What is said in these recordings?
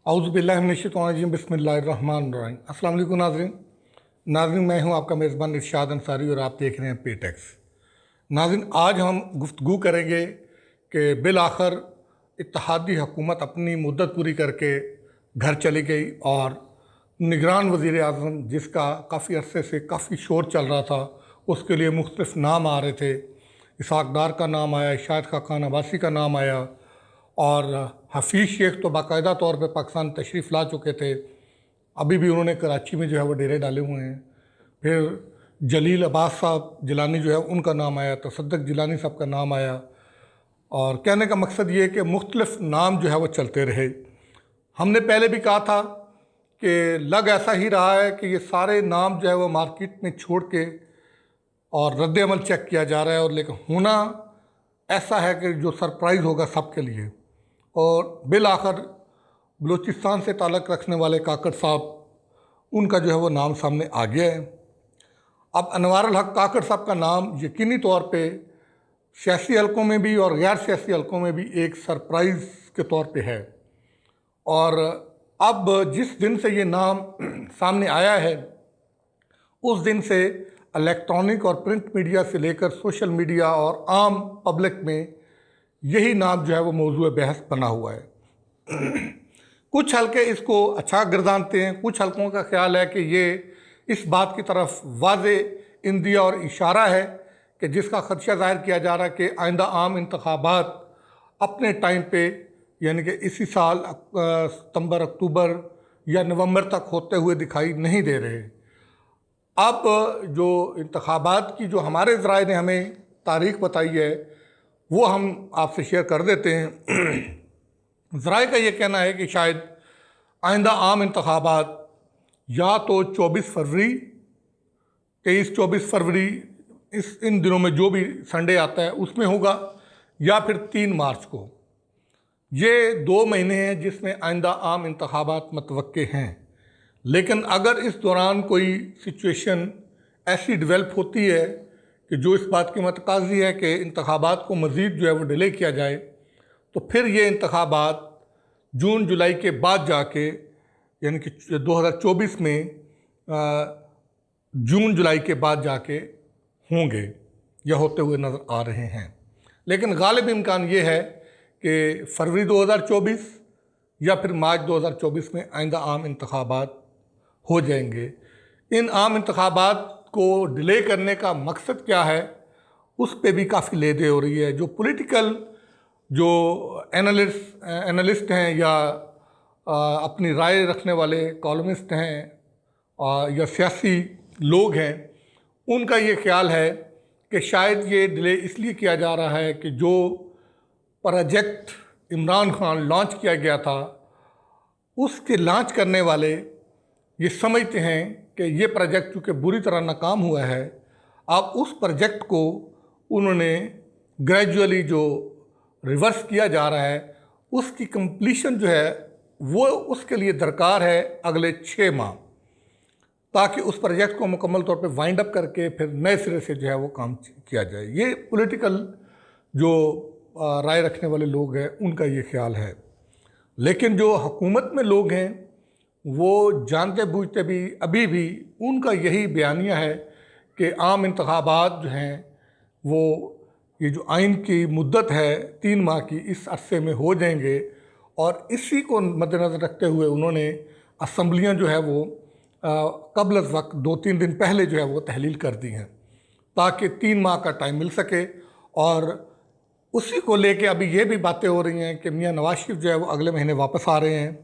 औज़ुबिल्लाहिमिनश्शैतानिर्रजीम बिस्मिल्लाहिर्रहमानिर्रहीम। अस्सलाम वालेकुम नाज़रीन। मैं हूं आपका मेज़बान इरशाद अंसारी और आप देख रहे हैं पेटेक्स। नाज़रीन, आज हम गुफ्तगू करेंगे कि बिल आखिर इत्तेहादी हुकूमत अपनी मुद्दत पूरी करके घर चली गई और निगरान वज़ीर आज़म, जिसका काफ़ी अरसे से काफ़ी शोर चल रहा था, उसके लिए मुख्तलिफ नाम आ रहे थे। इसहाक डार का नाम आया, शाहिद खाकान अब्बासी का नाम आया और हफीज़ शेख तो बाकायदा तौर पे पाकिस्तान तशरीफ़ ला चुके थे। अभी भी उन्होंने कराची में जो है वो डेरे डाले हुए हैं। फिर जलील अब्बास साहब जिलानी जो है उनका नाम आया, तसद्दुक़ जिलानी साहब का नाम आया। और कहने का मकसद ये है कि मुख्तलिफ नाम जो है वो चलते रहे। हमने पहले भी कहा था कि लग ऐसा ही रहा है कि ये सारे नाम जो है वो मार्केट में छोड़ के और रद्द अमल चेक किया जा रहा है, और लेकिन होना ऐसा है कि जो सरप्राइज़ होगा सबके लिए। और बिल आखिर बलूचिस्तान से ताल्लुक़ रखने वाले काकड़ साहब, उनका जो है वो नाम सामने आ गया है। अब अनवारुल हक काकड़ साहब का नाम यकीनी तौर पे सियासी हलकों में भी और गैर सियासी हलकों में भी एक सरप्राइज़ के तौर पे है। और अब जिस दिन से ये नाम सामने आया है, उस दिन से इलेक्ट्रॉनिक और प्रिंट मीडिया से लेकर सोशल मीडिया और आम पब्लिक में यही नाम जो है वो मौजूद बहस बना हुआ है। कुछ हलके इसको अच्छा गर्दानते हैं, कुछ हलकों का ख्याल है कि ये इस बात की तरफ वाज़े इंदिया और इशारा है कि जिसका खदशा ज़ाहिर किया जा रहा है कि आइंदा आम इंतखाबात अपने टाइम पे, यानी कि इसी साल सितंबर, अक्टूबर या नवंबर तक होते हुए दिखाई नहीं दे रहे। अब जो इंतखाबात की जो हमारे ज़राए ने हमें तारीख़ बताई है, वो हम आपसे शेयर कर देते हैं। ज़राए का ये कहना है कि शायद आइंदा आम इंतखाबात या तो 24 फरवरी, 23-24 फरवरी, इन दिनों में जो भी संडे आता है उसमें होगा, या फिर 3 मार्च को। ये 2 महीने हैं जिसमें आइंदा आम इंतखाबात मतवक्के हैं। लेकिन अगर इस दौरान कोई सिचुएशन ऐसी डेवलप होती है कि जो इस बात की मतकाज़ी है कि इंतखाबात को मज़ीद जो है वो डिले किया जाए, तो फिर ये इंतखाबात जून जुलाई के बाद जाके, यानी कि 2024 में जून जुलाई के बाद जाके होंगे या होते हुए नज़र आ रहे हैं। लेकिन गालिब इम्कान ये है कि फरवरी 2024 या फिर मार्च 2024 में आइंदा आम इंतखाबात हो जाएंगे। इन आम इंतखाबात को डिले करने का मकसद क्या है, उस पे भी काफ़ी लेदे हो रही है। जो पॉलिटिकल जो एनालिस्ट हैं या अपनी राय रखने वाले कॉलमिस्ट हैं या सियासी लोग हैं, उनका ये ख्याल है कि शायद ये डिले इसलिए किया जा रहा है कि जो प्रोजेक्ट इमरान खान लॉन्च किया गया था, उसके लॉन्च करने वाले ये समझते हैं कि ये प्रोजेक्ट चूँकि बुरी तरह नाकाम हुआ है, अब उस प्रोजेक्ट को उन्होंने ग्रेजुअली जो रिवर्स किया जा रहा है, उसकी कंप्लीशन जो है वो उसके लिए दरकार है अगले 6 माह, ताकि उस प्रोजेक्ट को मुकम्मल तौर पे वाइंड अप करके फिर नए सिरे से जो है वो काम किया जाए। ये पॉलिटिकल जो राय रखने वाले लोग हैं, उनका ये ख्याल है। लेकिन जो हुकूमत में लोग हैं, वो जानते बूझते भी अभी भी उनका यही बयानिया है कि आम इंतखाबात जो हैं वो ये जो आइन की मुद्दत है 3 माह की, इस अरसे में हो जाएंगे। और इसी को मद्देनज़र रखते हुए उन्होंने असम्बलियाँ जो है वो कबल वक्त 2-3 दिन पहले जो है वो तहलील कर दी हैं, ताकि 3 माह का टाइम मिल सके। और उसी को लेके अभी ये भी बातें हो रही हैं कि मियाँ नवाज शरीफ जो है वो अगले महीने वापस आ रहे हैं,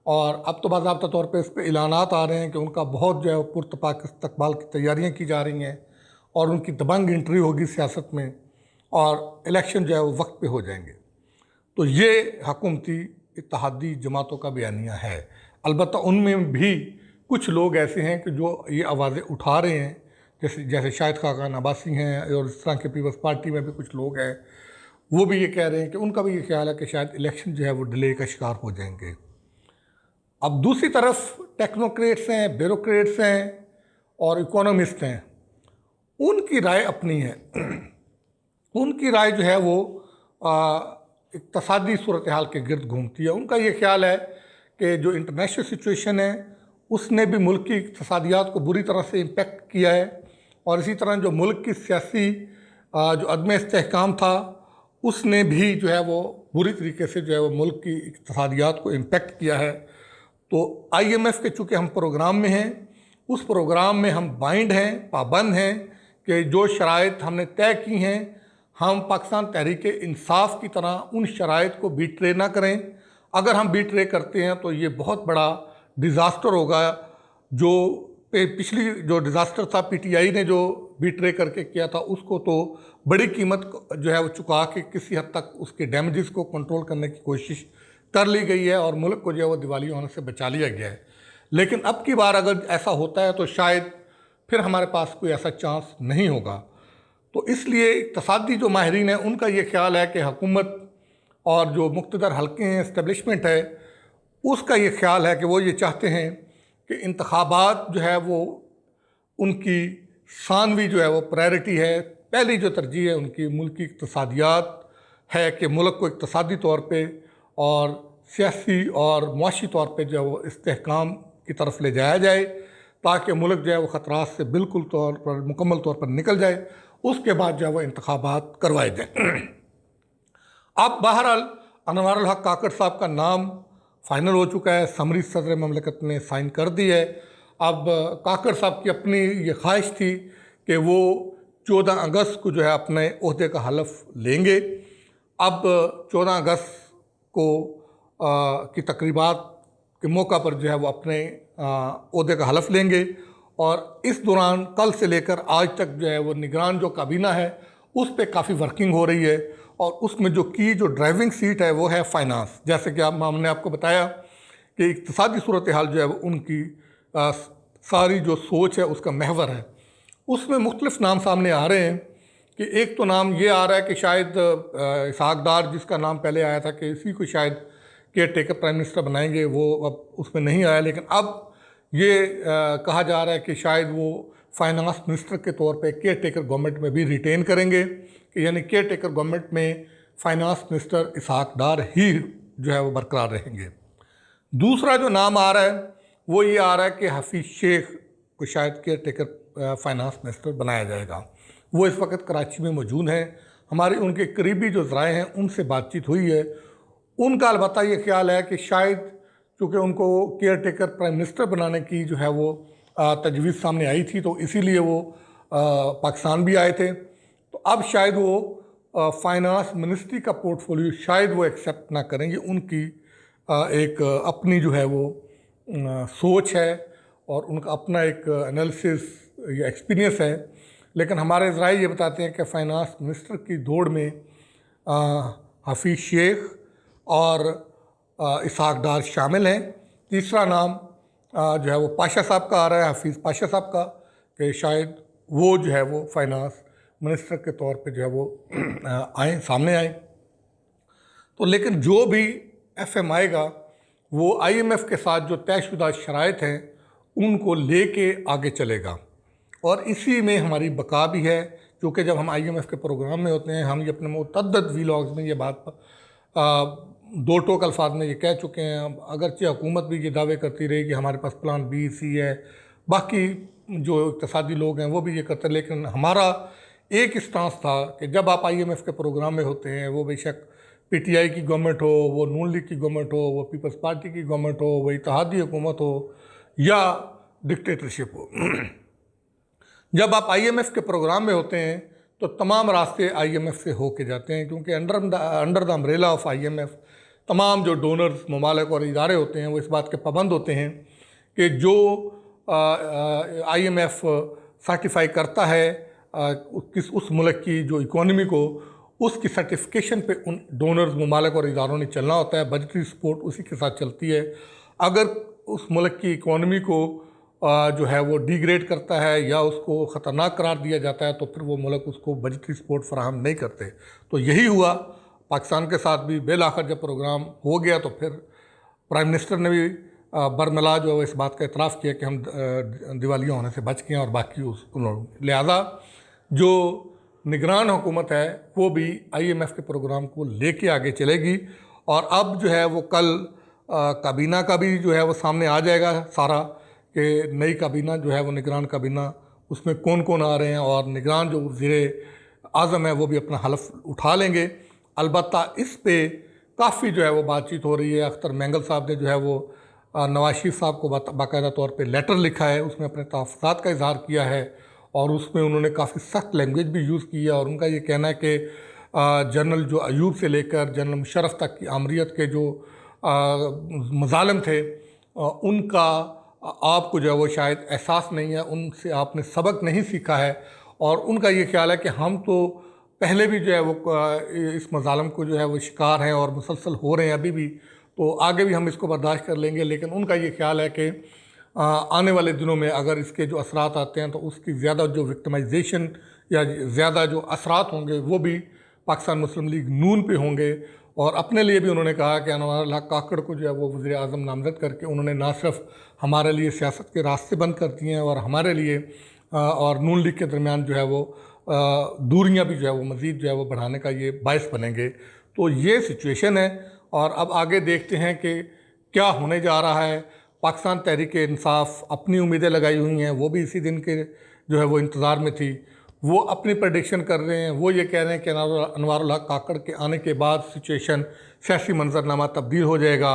और अब तो बाज़ाब्ता तौर पे इस पर ऐलानात आ रहे हैं कि उनका बहुत जो है पुरतपाक इस्तकबाल की तैयारियाँ की जा रही हैं और उनकी दबंग एंट्री होगी सियासत में, और इलेक्शन जो है वो वक्त पे हो जाएंगे। तो ये हुकूमती इत्तेहादी जमातों का बयानिया है। अलबत्ता उनमें भी कुछ लोग ऐसे हैं कि जो ये आवाज़ें उठा रहे हैं, जैसे शाहिद खाकान अब्बासी हैं, और इस तरह के पीपल्स पार्टी में भी कुछ लोग हैं, वो भी ये कह रहे हैं कि उनका भी ये ख्याल है कि शायद इलेक्शन जो है वो डिले का शिकार हो जाएंगे। अब दूसरी तरफ टेक्नोक्रेट्स हैं, ब्यूरोक्रेट्स हैं और इकोनॉमिस्ट हैं, उनकी राय अपनी है। उनकी राय जो है वो इक़्तिसादी सूरत हाल के गिर्द घूमती है। उनका ये ख्याल है कि जो इंटरनेशनल सिचुएशन है उसने भी मुल्क की इक़्तिसादियात को बुरी तरह से इम्पेक्ट किया है, और इसी तरह जो मुल्क की सियासी जो अदम इस्तेहकाम था उसने भी जो है वो बुरी तरीके से जो है वो मुल्क की इक़्तिसादियात को इम्पेक्ट किया है। तो IMF के चूँकि हम प्रोग्राम में हैं, उस प्रोग्राम में हम बाइंड हैं, पाबंद हैं कि जो शराइत हमने तय की हैं हम पाकिस्तान तहरीक इंसाफ की तरह उन शराइत को बीट्रे ना करें। अगर हम बीट्रे करते हैं तो ये बहुत बड़ा डिज़ास्टर होगा। जो पिछली जो डिज़ास्टर था PTI ने जो बीट्रे करके किया था उसको तो बड़ी कीमत जो है वो चुका के किसी हद तक उसके डैमेजेस को कंट्रोल करने की कोशिश कर ली गई है और मुल्क को जो है वो दिवालिया होने से बचा लिया गया है। लेकिन अब की बार अगर ऐसा होता है तो शायद फिर हमारे पास कोई ऐसा चांस नहीं होगा। तो इसलिए इक़्तिसादी जो माहिरीन हैं उनका ये ख्याल है कि हुकूमत और जो मुक़्तदर हल्के हैं, इस्टेब्लिशमेंट है, उसका ये ख्याल है कि वो ये चाहते हैं कि इंतखाबात जो है वो उनकी सानवी जो है वो प्रायोरिटी है। पहली जो तरजीह है उनकी मुल्क की इक़्तिसादियात है कि मुल्क को इक़्तिसादी तौर पे और सियासी और मुआशी तौर पे जो है वो इस्तेहकाम की तरफ ले जाया जाए ताकि मुल्क जो है वो ख़तरात से बिल्कुल तौर पर मुकम्मल तौर पर निकल जाए। उसके बाद जो है वो इंतखाबात करवाए जाए। अब बहरहाल अनवारुल हक काकड़ साहब का नाम फ़ाइनल हो चुका है, समरी सदर ममलकत ने साइन कर दी है। अब काकड़ साहब की अपनी ये ख्वाहिश थी कि वो 14 अगस्त को जो है अपने ओहदे का हलफ लेंगे। अब 14 अगस्त को की तकरीबात के मौका पर जो है वो अपने ओहदे का हलफ लेंगे, और इस दौरान कल से लेकर आज तक जो है वो निगरान जो काबीना है उस पर काफ़ी वर्किंग हो रही है, और उसमें जो ड्राइविंग सीट है वो है फाइनेंस। जैसे कि हमने आपको बताया कि इक़्तिसादी सूरत हाल जो है वो उनकी सारी जो सोच है उसका महवर है। उसमें मुख्तलिफ नाम सामने आ रहे हैं कि एक तो नाम ये आ रहा है कि शायद इसहाक डार, जिसका नाम पहले आया था कि इसी को शायद केयर टेकर प्राइम मिनिस्टर बनाएंगे, वो अब उसमें नहीं आया। लेकिन अब ये कहा जा रहा है कि शायद वो फाइनेंस मिनिस्टर के तौर पे केयर टेकर गवर्नमेंट में भी रिटेन करेंगे, कि यानी केयर टेकर गवर्नमेंट में फाइनेंस मिनिस्टर इसहाक डार ही जो है वो बरकरार रहेंगे। दूसरा जो नाम आ रहा है वो ये आ रहा है कि हफीज़ शेख को शायद केयर टेकर फाइनेंस मिनिस्टर बनाया जाएगा। वो इस वक्त कराची में मौजूद हैं। हमारे उनके करीबी जो ज़राए हैं उनसे बातचीत हुई है। उनका अलबत्ता ये ख्याल है कि शायद चूँकि उनको केयर टेकर प्राइम मिनिस्टर बनाने की जो है वो तजवीज़ सामने आई थी, तो इसीलिए वो पाकिस्तान भी आए थे। तो अब शायद वो फाइनेंस मिनिस्ट्री का पोर्टफोलियो शायद वो एक्सेप्ट ना करेंगे। उनकी एक अपनी जो है वो सोच है और उनका अपना एक एनालिसिस या एक्सपीरियंस है। लेकिन हमारे ज़राए ये बताते हैं कि फाइनेंस मिनिस्टर की दौड़ में हफीज़ शेख और इसहाक डार शामिल हैं। तीसरा नाम जो है वो पाशा साहब का आ रहा है, हफीज़ पाशा साहब का, कि शायद वो जो है वो फाइनेंस मिनिस्टर के तौर पे जो है वो आए, सामने आए। तो लेकिन जो भी FM आएगा वो IMF के साथ जो तयशुदा शराइत हैं उनको लेके आगे चलेगा, और इसी में हमारी बका भी है। क्योंकि जब हम IMF के प्रोग्राम में होते हैं, हम ये अपने मुतअद्दिद वीलॉग्स में ये बात दो टोक अल्फाज में ये कह चुके हैं। अगरचे हुकूमत भी ये दावे करती रही कि हमारे पास प्लान B, C है, बाकी जो इक़्तिसादी लोग हैं वो भी ये करते हैं, लेकिन हमारा एक स्टांस था कि जब आप IMF के प्रोग्राम में होते हैं, वो बेशक PTI की गवर्नमेंट हो, वो नून लीग की गवर्नमेंट हो, वो पीपल्स पार्टी की गवर्नमेंट हो, वो इत्तेहादी हुकूमत हो या डिक्टेटरशिप हो, जब आप IMF के प्रोग्राम में होते हैं तो तमाम रास्ते IMF से हो के जाते हैं, क्योंकि under the umbrella of IMF तमाम जो डोनर्स, ममालिक और इदारे होते हैं वो इस बात के पाबंद होते हैं कि जो IMF सर्टिफाई करता है उस मुल्क की जो इकोनॉमी को, उसकी सर्टिफिकेशन पे उन डोनर्स, ममालिक और इदारों ने चलना होता है। बजटरी सपोर्ट उसी के साथ चलती है। अगर उस मुल्क की इकोनॉमी को जो है वो डिग्रेड करता है या उसको ख़तरनाक करार दिया जाता है तो फिर वो मुल्क उसको बजटरी सपोर्ट फराहम नहीं करते। तो यही हुआ पाकिस्तान के साथ भी। बिल आखिर जब प्रोग्राम हो गया तो फिर प्राइम मिनिस्टर ने भी बरमला जो है इस बात का इतराफ़ किया कि हम दिवालिया होने से बच गए और बाकी उन्होंने, लिहाजा जो निगरान हुकूमत है वो भी IMF के प्रोग्राम को लेके आगे चलेगी। और अब जो है वो कल काबीना का भी जो है वो सामने आ जाएगा सारा, कि नई काबीना जो है वो निगरान काबीना, उसमें कौन कौन आ रहे हैं, और निगरान जो वज़ीर आज़म है वो भी अपना हलफ उठा लेंगे। अलबत्ता इस पे काफ़ी जो है वो बातचीत हो रही है। अख्तर मैंगल साहब ने जो है वो नवाज शरीफ साहब को बाकायदा तौर पे लेटर लिखा है, उसमें अपने तहफ़्फ़ुज़ात का इज़हार किया है, और उसमें उन्होंने काफ़ी सख्त लैंग्वेज भी यूज़ की है। और उनका ये कहना है कि जनरल जो अयूब से लेकर जनरल मुशर्रफ तक की आमरीत के जो मज़ालिम थे, उनका आपको जो है वो शायद एहसास नहीं है, उनसे आपने सबक नहीं सीखा है। और उनका ये ख्याल है कि हम तो पहले भी जो है वो इस मज़ालिम को जो है वो शिकार हैं और मुसलसल हो रहे हैं अभी भी, तो आगे भी हम इसको बर्दाश्त कर लेंगे। लेकिन उनका ये ख्याल है कि आने वाले दिनों में अगर इसके जो असरात आते हैं तो उसकी ज़्यादा जो विक्टिमाइजेशन या ज़्यादा जो असरात होंगे वो भी पाकिस्तान मुस्लिम लीग नून पे होंगे। और अपने लिए भी उन्होंने कहा कि अनवर हक काकड़ को जो है वो वज़ीर आज़म नामज़द करके उन्होंने ना सिर्फ हमारे लिए सियासत के रास्ते बंद कर दिए हैं, और हमारे लिए और नून लीग के दरमियान जो है वो दूरियां भी जो है वो मज़ीद जो है वो बढ़ाने का ये बायस बनेंगे। तो ये सिचुएशन है, और अब आगे देखते हैं कि क्या होने जा रहा है। पाकिस्तान तहरीक इंसाफ अपनी उम्मीदें लगाई हुई हैं, वो भी इसी दिन के जो है वो इंतज़ार में थी। वो अपनी प्रडिक्शन कर रहे हैं, वो ये कह रहे हैं कि अनवारुल हक काकड़ के आने के बाद सिचुएशन सियासी मंजरनामा तब्दील हो जाएगा,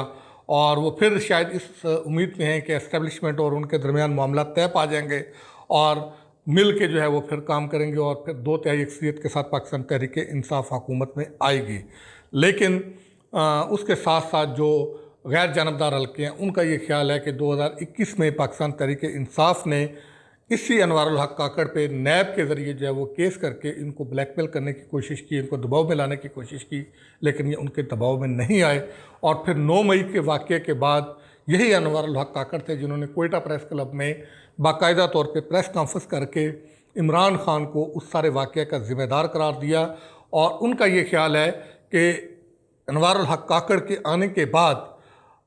और वो फिर शायद इस उम्मीद में हैं कि एस्टेब्लिशमेंट और उनके दरमियान मामला तय पा जाएंगे, और मिल के जो है वो फिर काम करेंगे, और फिर 2/3 अक्सरियत के साथ पाकिस्तान तहरीक इंसाफ हुकूमत में आएगी। लेकिन उसके साथ साथ जो गैर जानबदार हल्के हैं उनका ये ख्याल है कि 2021 में पाकिस्तान तहरीक इंसाफ ने इसी अनवारुल हक काकड़ पे नैब के ज़रिए जो है वो केस करके इनको ब्लैकमेल करने की कोशिश की, इनको दबाव में लाने की कोशिश की, लेकिन ये उनके दबाव में नहीं आए। और फिर 9 मई के वाक़े के बाद यही अनवारुल हक काकड़ थे जिन्होंने कोयटा प्रेस क्लब में बाकायदा तौर पे प्रेस कॉन्फ्रेंस करके इमरान खान को उस सारे वाक़े का ज़िम्मेदार करार दिया। और उनका ये ख्याल है कि अनवारुल हक काकड़ के आने के बाद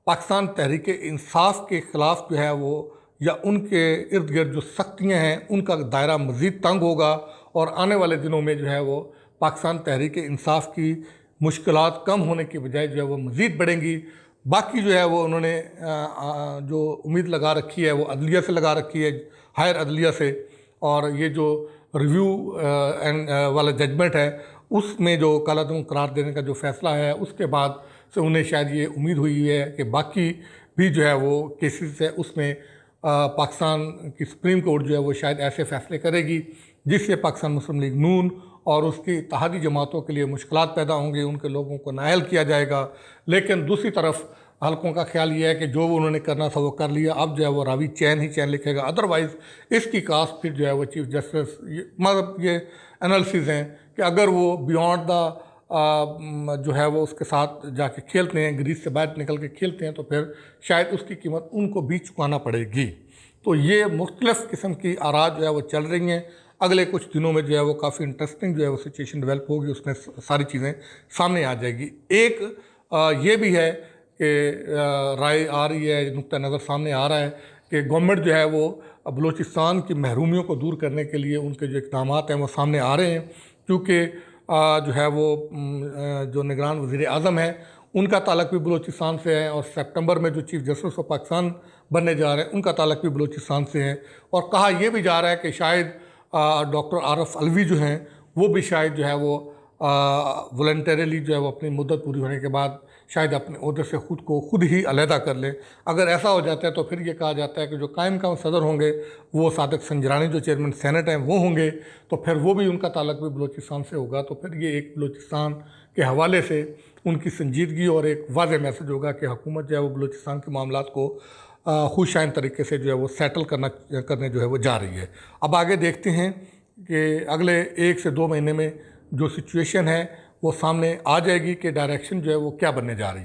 पाकिस्तान तहरीक इंसाफ के ख़िलाफ़ जो है वो या उनके इर्द गिर्द जो सख्तियाँ हैं उनका दायरा मज़ीद तंग होगा, और आने वाले दिनों में जो है वो पाकिस्तान तहरीक इंसाफ की मुश्किलात कम होने की बजाय जो है वो मज़ीद बढ़ेंगी। बाकी जो है वो उन्होंने जो उम्मीद लगा रखी है वो अदलिया से लगा रखी है, हायर अदलिया से, और ये जो रिव्यू एंड वाला जजमेंट है उसमें जो कालादम करार देने का जो फ़ैसला है उसके बाद से उन्हें शायद ये उम्मीद हुई है कि बाकी भी जो है वो केसेस है उसमें पाकिस्तान की सुप्रीम कोर्ट जो है वो शायद ऐसे फ़ैसले करेगी जिससे पाकिस्तान मुस्लिम लीग नून और उसकी इत्तेहादी जमातों के लिए मुश्किलात पैदा होंगी, उनके लोगों को नाअहल किया जाएगा। लेकिन दूसरी तरफ हलकों का ख्याल ये है कि जो उन्होंने करना था वो कर लिया, अब जो है वो रावी चैन ही चैन लिखेगा। अदरवाइज़ इसकी कास्ट फिर जो है वो चीफ जस्टिस, मतलब ये एनालिसिस हैं कि अगर वो बियॉन्ड द जो है वो उसके साथ जाके खेलते हैं, ग्रीस से बाहर निकल के खेलते हैं, तो फिर शायद उसकी कीमत उनको भी चुकाना पड़ेगी। तो ये मुख्तलिफ़ किस्म की आरा जो है वो चल रही हैं। अगले कुछ दिनों में जो है वो काफ़ी इंटरेस्टिंग जो है वो सिचुएशन डेवलप होगी, उसमें सारी चीज़ें सामने आ जाएगी। एक ये भी है कि राय आ रही है, नुक्ता नज़र सामने आ रहा है कि गवर्नमेंट जो है वो बलूचिस्तान की महरूमियों को दूर करने के लिए उनके जो इक़दाम हैं वो सामने आ रहे हैं, क्योंकि जो है वो जो निगरान वज़ीर आज़म है उनका ताल्लुक़ भी बलूचिस्तान से है, और सितंबर में जो चीफ जस्टिस ऑफ पाकिस्तान बनने जा रहे हैं उनका ताल्लुक़ भी बलूचिस्तान से है। और कहा यह भी जा रहा है कि शायद डॉक्टर आरफ अलवी जो हैं वो भी शायद जो है वो वॉलंटरीली जो है वो अपनी मुद्दत पूरी होने के बाद शायद अपने ओहदे से खुद ही अलहदा कर लें। अगर ऐसा हो जाता है तो फिर ये कहा जाता है कि जो कायम सदर होंगे वो सादिक संजरानी जो चेयरमैन सेनेट हैं वो होंगे, तो फिर वो भी उनका ताल्लुक़ भी बलूचिस्तान से होगा। तो फिर ये एक बलूचिस्तान के हवाले से उनकी संजीदगी और एक वाज़ेह मैसेज होगा कि हुकूमत जो है वो बलूचिस्तान के मामलात को खुशआइन तरीके से जो है वो सेटल करने जो है वो जा रही है। अब आगे देखते हैं कि अगले 1 से 2 महीने में जो सिचुएशन है वो सामने आ जाएगी कि डायरेक्शन जो है वो क्या बनने जा रही है।